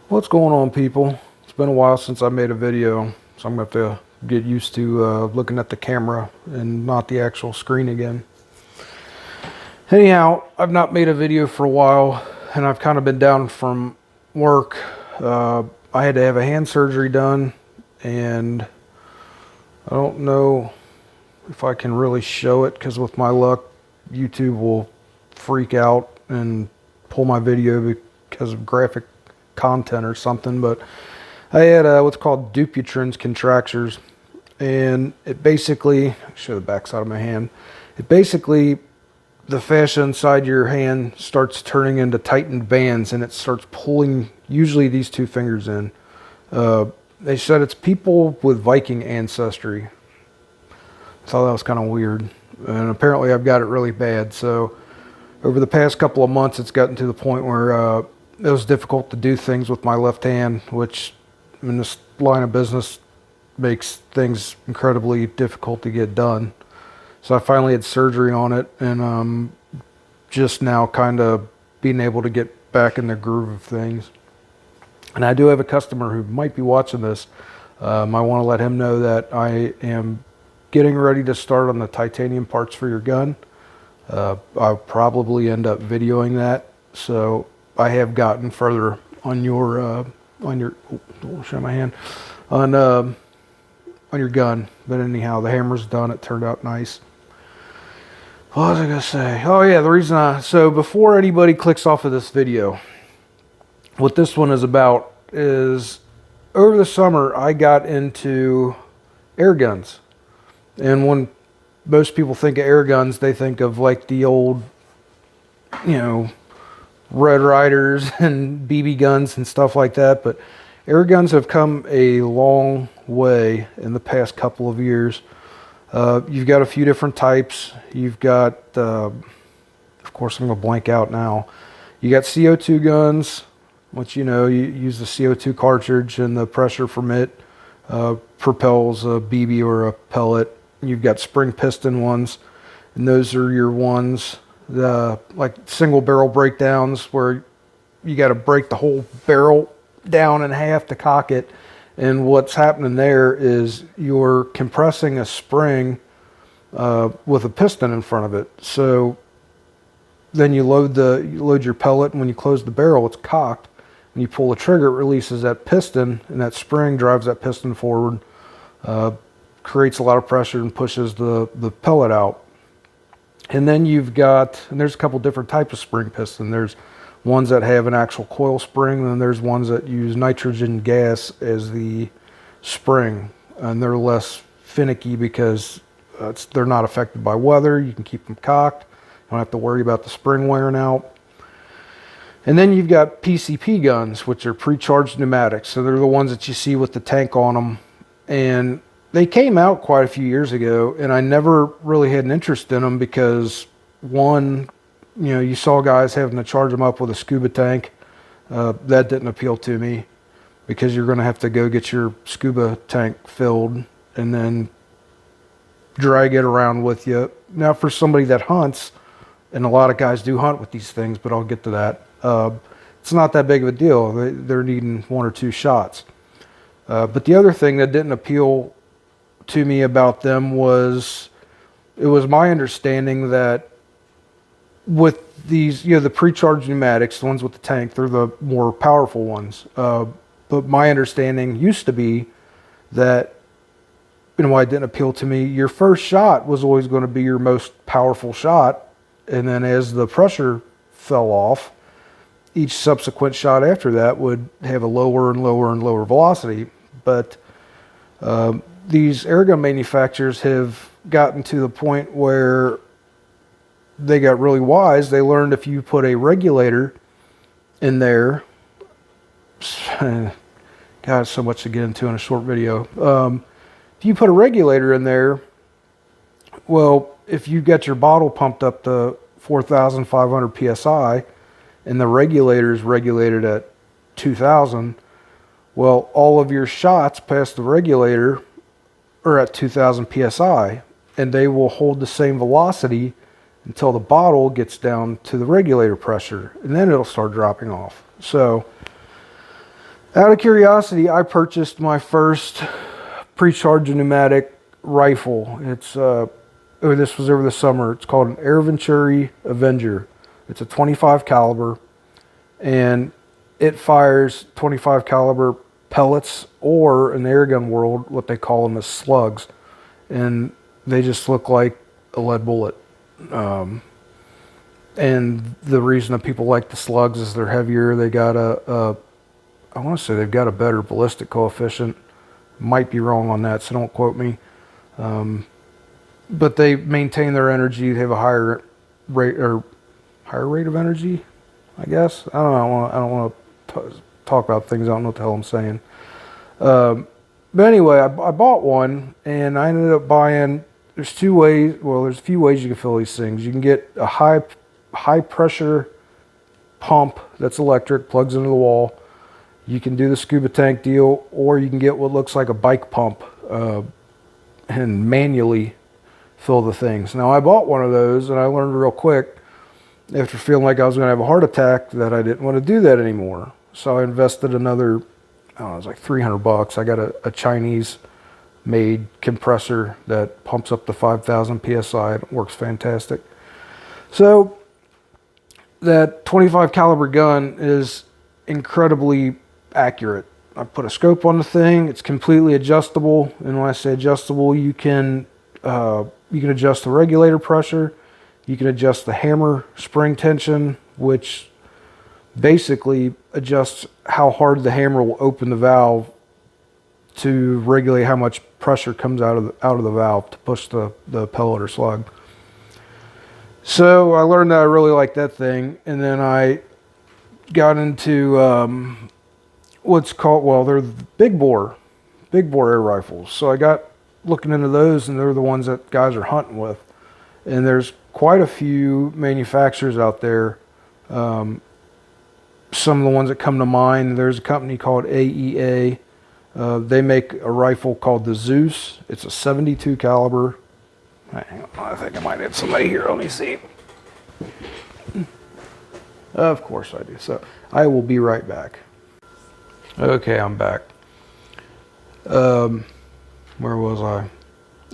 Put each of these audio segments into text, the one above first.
What's going on, people? It's been a while since I made a video, so I'm going to have to get used to looking at the camera and not the actual screen again. Anyhow, I've not made a video for a while, and I've kind of been down from work. I had to have a hand surgery done, and I don't know if I can really show it, because with my luck, YouTube will freak out and pull my video because of graphic content or something. But I had what's called Dupuytren's contractures, and it basically, I'll show the back side of my hand. It basically, the fascia inside your hand starts turning into tightened bands, and it starts pulling usually these two fingers in. They said it's people with Viking ancestry. I thought that was kind of weird, and apparently I've got it really bad. So over the past couple of months, it's gotten to the point where it was difficult to do things with my left hand, which in this line of business makes things incredibly difficult to get done. So I finally had surgery on it, and just now kind of being able to get back in the groove of things. And I do have a customer who might be watching this. I want to let him know that I am getting ready to start on the titanium parts for your gun. I'll probably end up videoing that. So I have gotten further on your show my hand on your gun. But anyhow, the hammer's done. It turned out nice. What was I gonna say? Oh yeah, the reason so before anybody clicks off of this video, what this one is about is over the summer I got into air guns. And when most people think of air guns, they think of like the old, Red Riders and BB guns and stuff like that. But air guns have come a long way in the past couple of years. You've got a few different types. You've got, of course, I'm going to blank out now. You got CO2 guns, which, you use the CO2 cartridge, and the pressure from it propels a BB or a pellet. You've got spring piston ones, and those are your ones, like single barrel breakdowns, where you got to break the whole barrel down in half to cock it. And what's happening there is you're compressing a spring with a piston in front of it. So then you load your pellet, and when you close the barrel, it's cocked. When you pull the trigger, it releases that piston, and that spring drives that piston forward, creates a lot of pressure and pushes the pellet out. And then there's a couple different types of spring piston. There's ones that have an actual coil spring, and then there's ones that use nitrogen gas as the spring, and they're less finicky because they're not affected by weather. You can keep them cocked. You don't have to worry about the spring wearing out. And then you've got PCP guns, which are pre-charged pneumatics. So they're the ones that you see with the tank on them. And they came out quite a few years ago, and I never really had an interest in them because, one, you saw guys having to charge them up with a scuba tank. That didn't appeal to me because you're going to have to go get your scuba tank filled and then drag it around with you. Now, for somebody that hunts, and a lot of guys do hunt with these things, but I'll get to that. It's not that big of a deal. They're needing one or two shots. But the other thing that didn't appeal to me about them was, it was my understanding that with these, the pre-charged pneumatics, the ones with the tank, they're the more powerful ones. But my understanding used to be that, why it didn't appeal to me, your first shot was always going to be your most powerful shot. And then as the pressure fell off, each subsequent shot after that would have a lower and lower and lower velocity. But these airgun manufacturers have gotten to the point where they got really wise. They learned if you put a regulator in there, God, so much to get into in a short video. If you put a regulator in there, well, if you get your bottle pumped up to 4,500 psi and the regulator is regulated at 2,000, well, all of your shots past the regulator are at 2,000 psi, and they will hold the same velocity until the bottle gets down to the regulator pressure, and then it'll start dropping off. So Out of curiosity, I purchased my first pre-charged pneumatic rifle. This was over the summer. It's called an Air Venturi Avenger. It's a 25 caliber, and it fires 25 caliber pellets, or in the airgun world, what they call them is slugs, and they just look like a lead bullet. And the reason that people like the slugs is they're heavier. They got I want to say they've got a better ballistic coefficient. Might be wrong on that, so don't quote me. But they maintain their energy. They have a higher rate of energy, I guess. I don't know. I don't want to talk about things I don't know what the hell I'm saying. But anyway, I bought one, and I ended up buying. There's two ways. Well, there's a few ways you can fill these things. You can get a high pressure pump that's electric, plugs into the wall. You can do the scuba tank deal, or you can get what looks like a bike pump and manually fill the things. Now, I bought one of those, and I learned real quick after feeling like I was going to have a heart attack that I didn't want to do that anymore. So I invested another, I don't know, it was like $300. I got a Chinese made compressor that pumps up to 5,000 psi. It works fantastic. So that 25 caliber gun is incredibly accurate. I put a scope on the thing. It's completely adjustable, and when I say adjustable, you can adjust the regulator pressure. You can adjust the hammer spring tension, which basically adjusts how hard the hammer will open the valve to regulate how much pressure comes out of the valve to push the pellet or slug. So I learned that I really liked that thing, and then I got into what's called, well, they're big bore air rifles. So I got looking into those, and they're the ones that guys are hunting with. And there's quite a few manufacturers out there. Some of the ones that come to mind, there's a company called AEA. They make a rifle called the Zeus. It's a 72 caliber. I think I might have somebody here. Let me see. Of course I do. So I will be right back. Okay, I'm back. Where was I?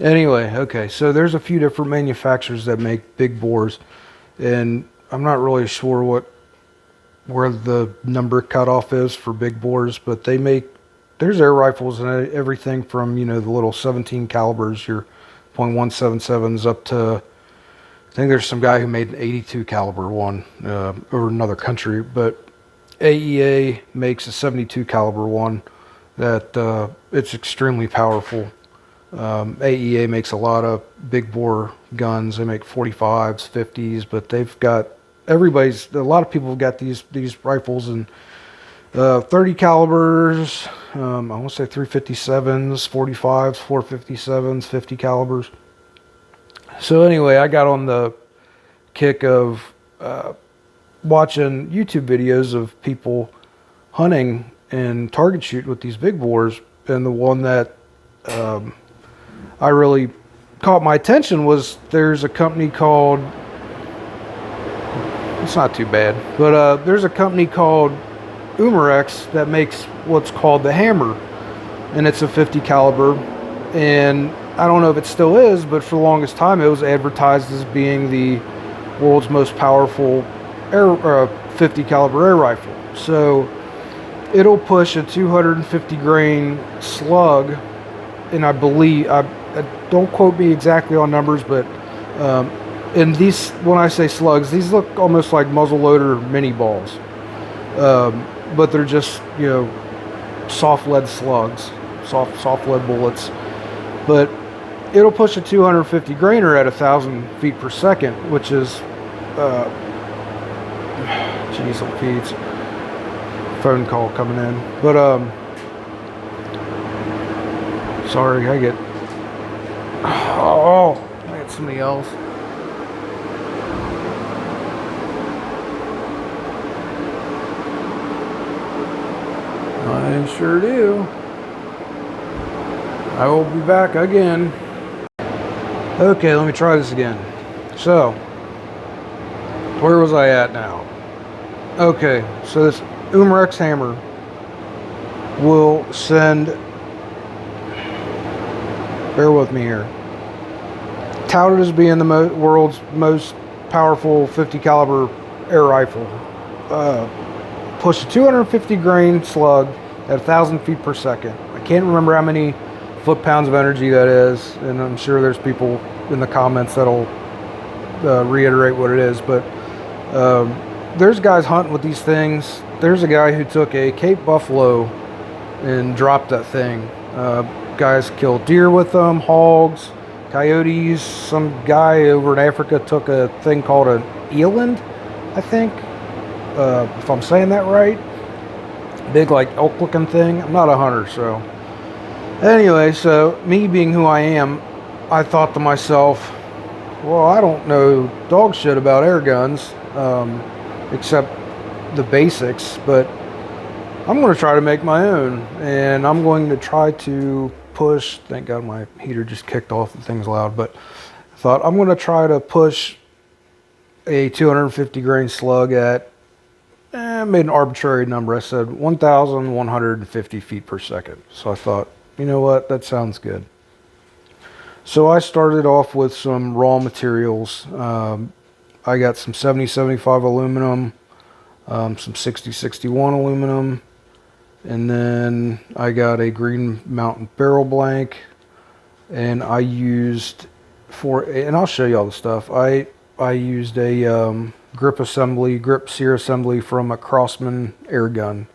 Anyway, okay, so there's a few different manufacturers that make big bores, and I'm not really sure where the number cutoff is for big bores, but there's air rifles and everything from, the little 17 calibers, your .177s, up to, I think there's some guy who made an 82 caliber one over another country, but AEA makes a 72 caliber one that it's extremely powerful. AEA makes a lot of big bore guns. They make 45s, 50s, but they've got a lot of people have got these rifles in 30 calibers. I want to say 357s, 45s, 457s, 50 calibers. So anyway, I got on the kick of watching YouTube videos of people hunting and target shoot with these big bores, and the one that I really caught my attention was there's a company called, it's not too bad, but there's a company called Umarex that makes what's called the Hammer, and it's a 50 caliber, and I don't know if it still is, but for the longest time it was advertised as being the world's most powerful 50 caliber air rifle. So it'll push a 250 grain slug, and I believe, I don't quote me exactly on numbers, but and these, when I say slugs, these look almost like muzzleloader mini balls, but they're just soft lead slugs, soft lead bullets. But it'll push a 250 grainer at 1,000 feet per second, which is jeez, Pete's phone call coming in. But sorry, I get somebody else. I sure do. I will be back again. Okay, let me try this again. So, where was I at now? Okay, so this Umarex hammer will send, bear with me here, touted as being the world's most powerful 50 caliber air rifle, push a 250 grain slug at 1,000 feet per second. I can't remember how many foot-pounds of energy that is, and I'm sure there's people in the comments that'll reiterate what it is, but there's guys hunting with these things. There's a guy who took a Cape Buffalo and dropped that thing. Guys killed deer with them, hogs, coyotes. Some guy over in Africa took a thing called an eland, I think, if I'm saying that right. Big, like, elk looking thing. I'm not a hunter, so anyway, so me being who I am, I thought to myself, well, I don't know dog shit about air guns, except the basics, but I'm going to try to make my own, and I'm going to try to push, thank God my heater just kicked off, the thing's loud, but I thought I'm going to try to push a 250 grain slug at, I made an arbitrary number. I said 1,150 feet per second. So I thought, you know what, that sounds good. So I started off with some raw materials. I got some 70-75 aluminum, some 60-61 aluminum, and then I got a Green Mountain barrel blank, and I used and I'll show you all the stuff. I used a grip sear assembly from a Crosman air gun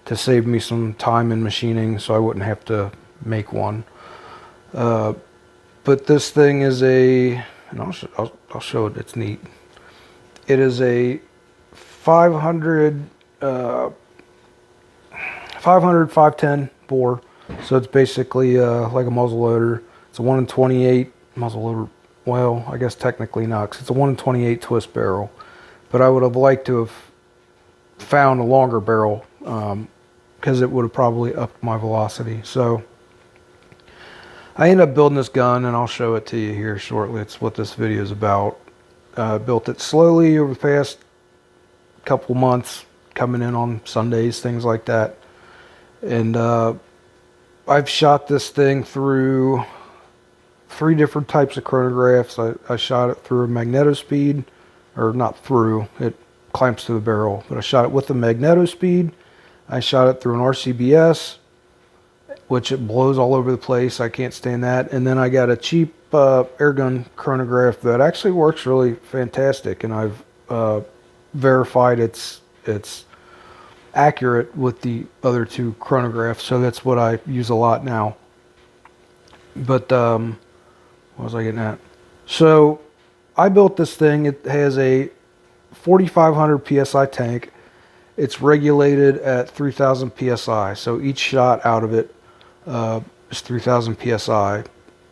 to save me some time in machining, so I wouldn't have to make one. But this thing is and I'll show it. It's neat. It is a 500 510 bore, so it's basically like a muzzle loader. It's a 1 in 28 muzzle loader. Well, I guess technically not, 'cause it's a 1 in 28 twist barrel. But I would have liked to have found a longer barrel, because it would have probably upped my velocity. So I ended up building this gun, and I'll show it to you here shortly. It's what this video is about. Built it slowly over the past couple months, coming in on Sundays, things like that. And I've shot this thing through 3 different types of chronographs. I shot it through a magnetospeed, or not through, it clamps to the barrel, but I shot it with a magnetospeed. I shot it through an RCBS, which it blows all over the place. I can't stand that. And then I got a cheap airgun chronograph that actually works really fantastic, and I've verified it's accurate with the other 2 chronographs, so that's what I use a lot now. But what was I getting at? So I built this thing. It has a 4,500 psi tank. It's regulated at 3,000 psi, so each shot out of it is 3,000 psi.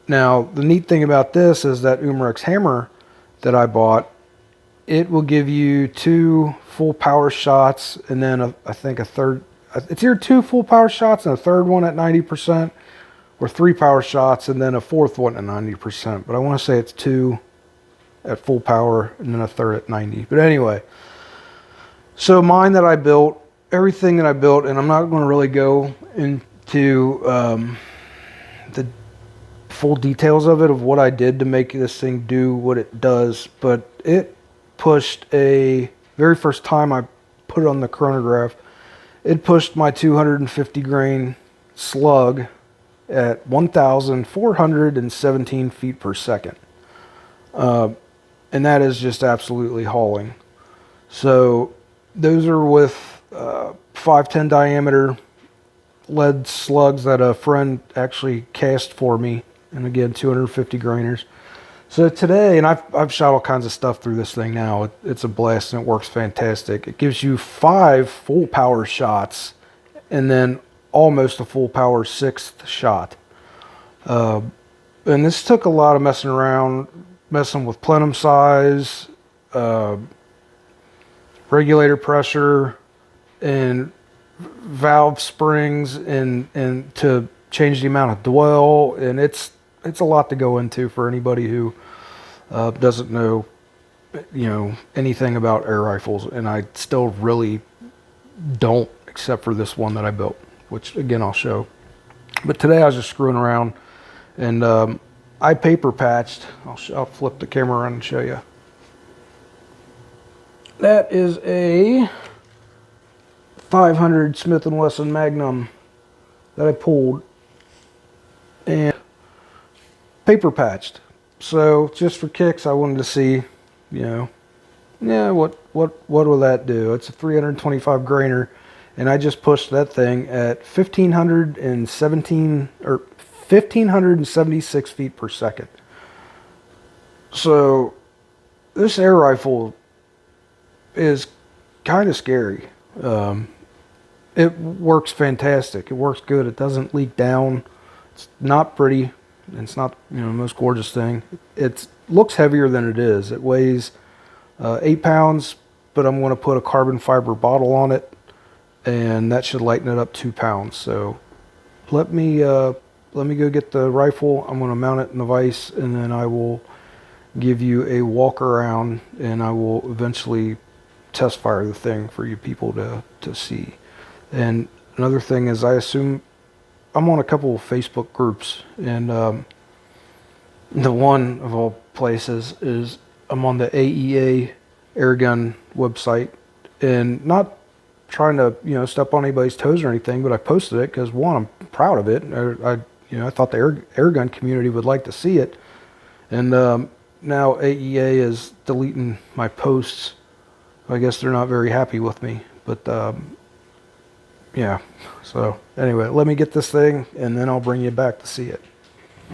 Now, the neat thing about this is that Umarex hammer that I bought, it will give you 2 full power shots, and then I think a third. It's either 2 full power shots and a third one at 90%, or 3 power shots and then a fourth one at 90%. But I want to say it's 2 at full power and then a third at 90. But anyway, so mine that I built, everything that I built, and I'm not going to really go into the full details of it, of what I did to make this thing do what it does, but it pushed very first time I put it on the chronograph, it pushed my 250 grain slug at 1,417 feet per second. And that is just absolutely hauling. So those are with 510 diameter lead slugs that a friend actually cast for me, and again 250 grainers. So today, and I've shot all kinds of stuff through this thing now. It's a blast, and it works fantastic. It gives you 5 full power shots and then almost a full power 6th shot. And this took a lot of messing around, messing with plenum size, regulator pressure, and valve springs, and to change the amount of dwell. And it's a lot to go into for anybody who doesn't know anything about air rifles, and I still really don't, except for this one that I built. which again I'll show. But today I was just screwing around, and I paper patched. I'll flip the camera around and show you. That is a 500 Smith & Wesson Magnum that I pulled and paper patched. So just for kicks, I wanted to see, you know, yeah, what will that do? It's a 325 grainer, and I just pushed that thing at 1576 feet per second. So this air rifle is kind of scary. It works fantastic. It works good. It doesn't leak down. It's not pretty. It's not, you know, the most gorgeous thing. It looks heavier than it is. It weighs 8 pounds, but I'm going to put a carbon fiber bottle on it, and that should lighten it up 2 pounds. So let me go get the rifle. I'm going to mount it in the vise, and then I will give you a walk around, and I will eventually test fire the thing for you people to see. And another thing is, I assume I'm on a couple of Facebook groups, and the one of all places is I'm on the AEA Airgun website, and not trying to, you know, step on anybody's toes or anything, but I posted it because, one, I'm proud of it. I thought the airgun community would like to see it, and now AEA is deleting my posts. I guess they're not very happy with me, but yeah. So anyway, let me get this thing, and then I'll bring you back to see it.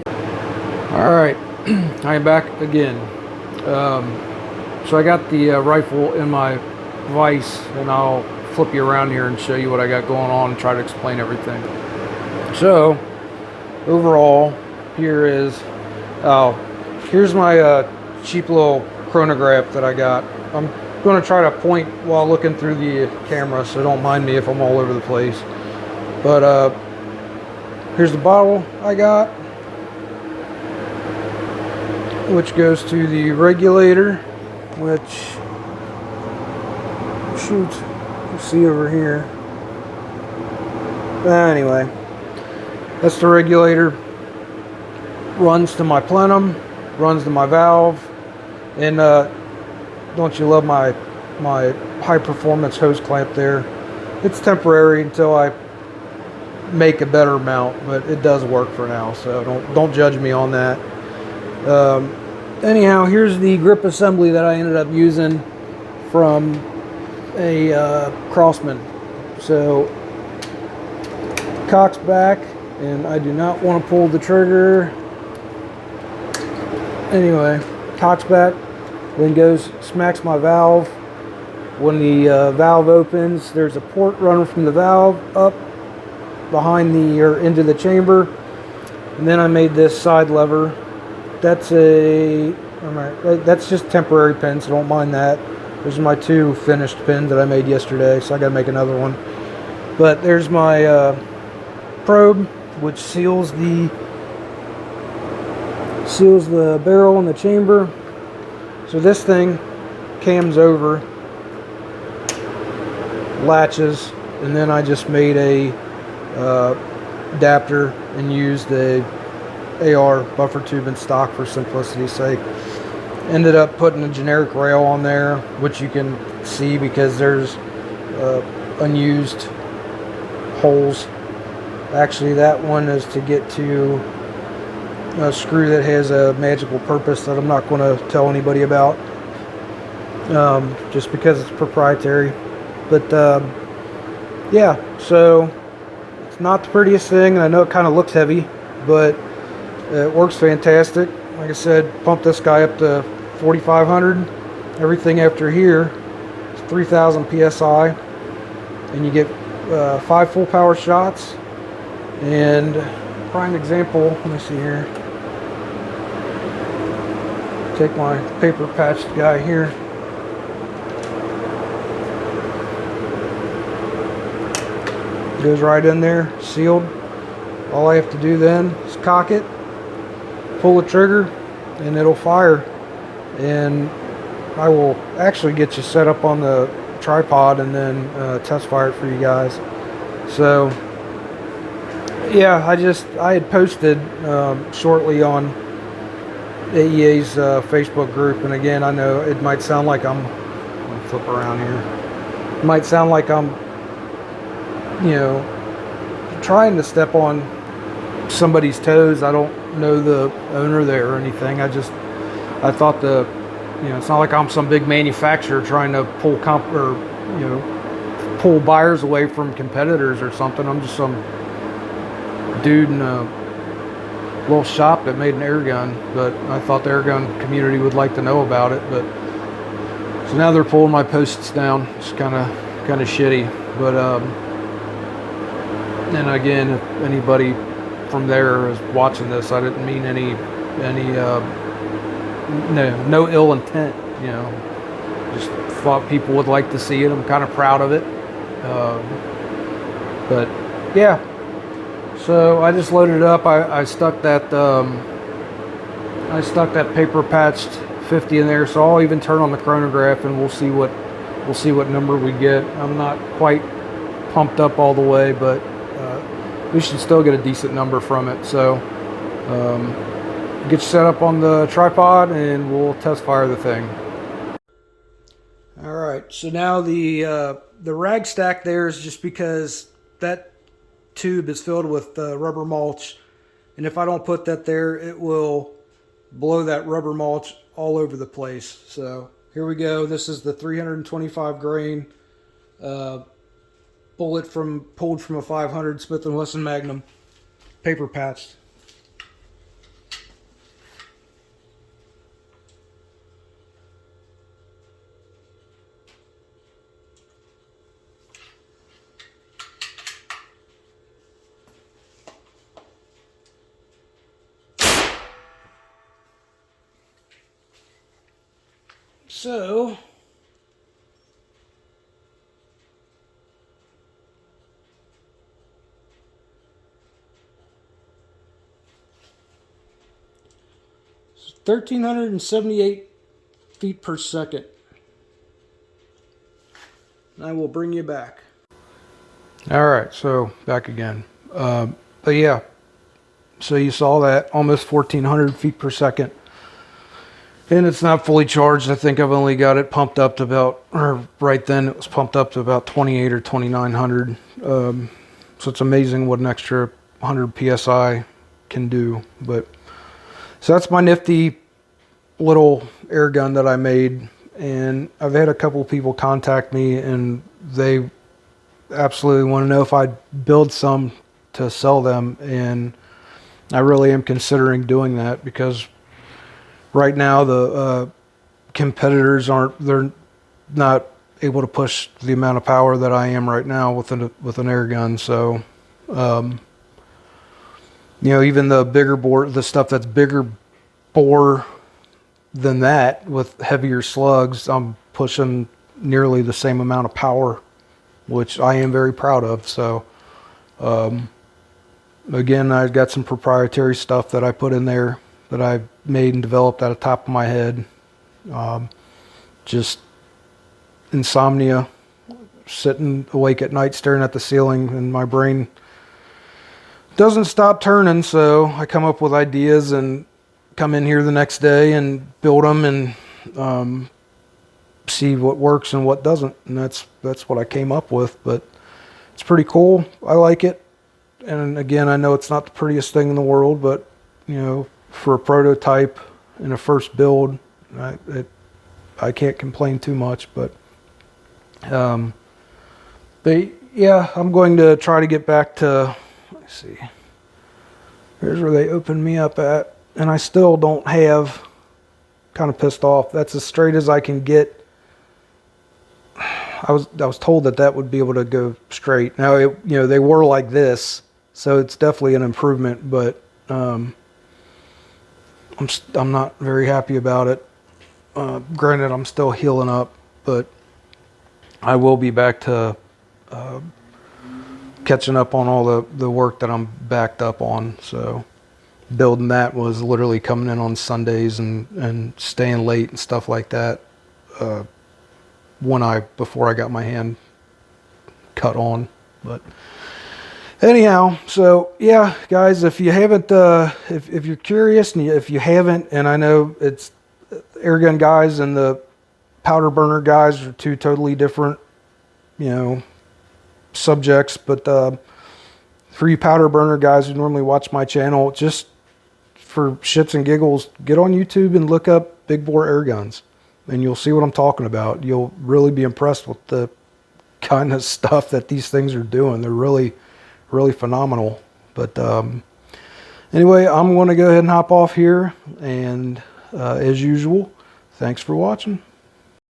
All right, I'm back again. So I got the rifle in my vise, and I'll flip you around here and show you what I got going on and try to explain everything. So overall, here's my cheap little chronograph that I got. I'm going to try to point while looking through the camera, so don't mind me if I'm all over the place. But here's the bottle I got, which goes to the regulator, which, shoot, you see over here. Anyway, that's the regulator. Runs to my plenum, runs to my valve, and don't you love my high performance hose clamp there? It's temporary until I make a better mount, but it does work for now, so don't judge me on that. Anyhow, here's the grip assembly that I ended up using from a Crossman. So cocks back, and I do not want to pull the trigger. Anyway, cocks back, then smacks my valve. When the valve opens, there's a port running from the valve up behind or into the chamber, and then I made this side lever. That's just temporary pins, so don't mind that. There's my 2 finished pins that I made yesterday, so I gotta make another one. But there's my probe, which seals the barrel and the chamber. So this thing cams over, latches, and then I just made a adapter and used the AR buffer tube in stock for simplicity's sake. Ended up putting a generic rail on there, which you can see because there's unused holes. Actually, that one is to get to a screw that has a magical purpose that I'm not going to tell anybody about, just because it's proprietary. But yeah, so it's not the prettiest thing, and I know it kind of looks heavy, but it works fantastic. Like I said, pump this guy up to 4,500. Everything after here is 3,000 psi, and you get 5 full power shots. And prime example, let me see here. Take my paper patched guy here. Goes right in there, sealed. All I have to do then is cock it, pull the trigger, and it'll fire. And I will actually get you set up on the tripod and then test fire it for you guys. So Yeah, I had posted shortly on AEA's Facebook group, and again, I know it might sound like I'm flip around here. It might sound like I'm, you know, trying to step on somebody's toes. I don't know the owner there or anything. I thought it's not like I'm some big manufacturer trying to pull buyers away from competitors or something. I'm just some dude in a little shop that made an air gun, but I thought the air gun community would like to know about it. But so now they're pulling my posts down. It's kind of shitty. But and again, if anybody from there is watching this, I didn't mean any no ill intent. Just thought people would like to see it. I'm kind of proud of it. But yeah. So I just loaded it up. I stuck that paper patched 50 in there. So I'll even turn on the chronograph and we'll see what number we get. I'm not quite pumped up all the way, but we should still get a decent number from it. So get you set up on the tripod and we'll test fire the thing. All right. So now the rag stack there is just because that tube is filled with rubber mulch, and if I don't put that there, it will blow that rubber mulch all over the place. So here we go. This is the 325 grain bullet pulled from a 500 Smith & Wesson Magnum, paper patched. So it's 1,378 feet per second. I will bring you back. All right, so back again. But yeah, so you saw that almost 1,400 feet per second. And it's not fully charged. I think I've only got it pumped up to right then it was pumped up to about 28 or 2,900. So it's amazing what an extra 100 PSI can do. But so that's my nifty little air gun that I made. And I've had a couple people contact me and they absolutely want to know if I'd build some to sell them. And I really am considering doing that because right now the competitors they're not able to push the amount of power that I am right now with an air gun. So even the bigger bore, the stuff that's bigger bore than that with heavier slugs, I'm pushing nearly the same amount of power, which I am very proud of. So again, I've got some proprietary stuff that I put in there that I made and developed out of the top of my head. Just insomnia, sitting awake at night staring at the ceiling, and my brain doesn't stop turning. So I come up with ideas and come in here the next day and build them and see what works and what doesn't. And that's what I came up with. But it's pretty cool. I like it. And again, I know it's not the prettiest thing in the world, but for a prototype and a first build, I can't complain too much. But yeah, I'm going to try to get back to, let's see, here's where they opened me up at, and I still don't have, kind of pissed off. That's as straight as I can get. I was told that would be able to go straight. Now, they were like this, so it's definitely an improvement, but I'm not very happy about it. Granted, I'm still healing up, but I will be back to catching up on all the work that I'm backed up on. So building that was literally coming in on Sundays and staying late and stuff like that before I got my hand cut on. But Anyhow, so yeah, guys, if you haven't, if you're curious, and if you haven't, and I know it's airgun guys and the powder burner guys are two totally different, you know, subjects, but for you powder burner guys who normally watch my channel, just for shits and giggles, get on YouTube and look up big bore air guns, and you'll see what I'm talking about. You'll really be impressed with the kind of stuff that these things are doing. They're really, really phenomenal. But anyway, I'm going to go ahead and hop off here, and as usual, thanks for watching.